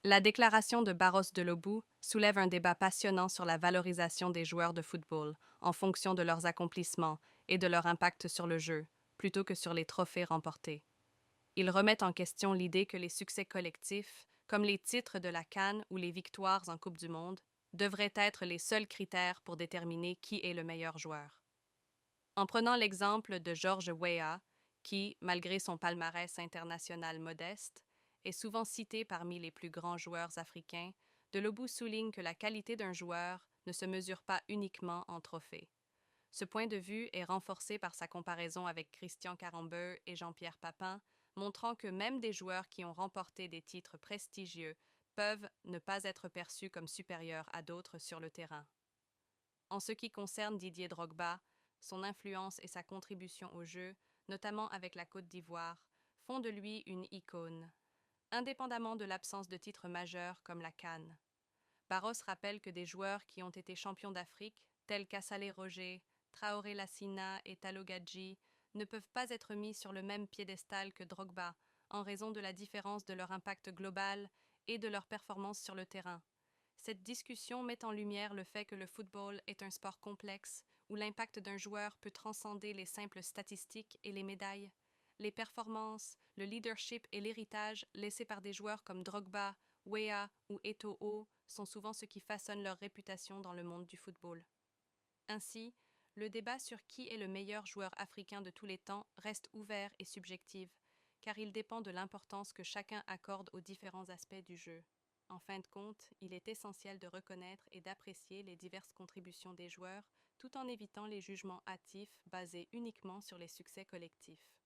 La déclaration de Barros de Lobou soulève un débat passionnant sur la valorisation des joueurs de football en fonction de leurs accomplissements et de leur impact sur le jeu, plutôt que sur les trophées remportés. Il remet en question l'idée que les succès collectifs, comme les titres de la CAN ou les victoires en Coupe du Monde, devraient être les seuls critères pour déterminer qui est le meilleur joueur. En prenant l'exemple de George Weah, qui, malgré son palmarès international modeste, est souvent cité parmi les plus grands joueurs africains, Delobou souligne que la qualité d'un joueur ne se mesure pas uniquement en trophées. Ce point de vue est renforcé par sa comparaison avec Christian Carambeu et Jean-Pierre Papin, montrant que même des joueurs qui ont remporté des titres prestigieux peuvent ne pas être perçus comme supérieurs à d'autres sur le terrain. En ce qui concerne Didier Drogba, son influence et sa contribution au jeu, notamment avec la Côte d'Ivoire, font de lui une icône, indépendamment de l'absence de titres majeurs comme la CAN. Barros rappelle que des joueurs qui ont été champions d'Afrique, tels qu'Assalé Roger, Traoré Lassina et Talo Gadji, ne peuvent pas être mis sur le même piédestal que Drogba, en raison de la différence de leur impact global et de leur performance sur le terrain. Cette discussion met en lumière le fait que le football est un sport complexe où l'impact d'un joueur peut transcender les simples statistiques et les médailles. Les performances, le leadership et l'héritage laissés par des joueurs comme Drogba, Weah ou Eto'o sont souvent ce qui façonne leur réputation dans le monde du football. Ainsi, le débat sur qui est le meilleur joueur africain de tous les temps reste ouvert et subjectif, car il dépend de l'importance que chacun accorde aux différents aspects du jeu. En fin de compte, il est essentiel de reconnaître et d'apprécier les diverses contributions des joueurs, tout en évitant les jugements hâtifs basés uniquement sur les succès collectifs.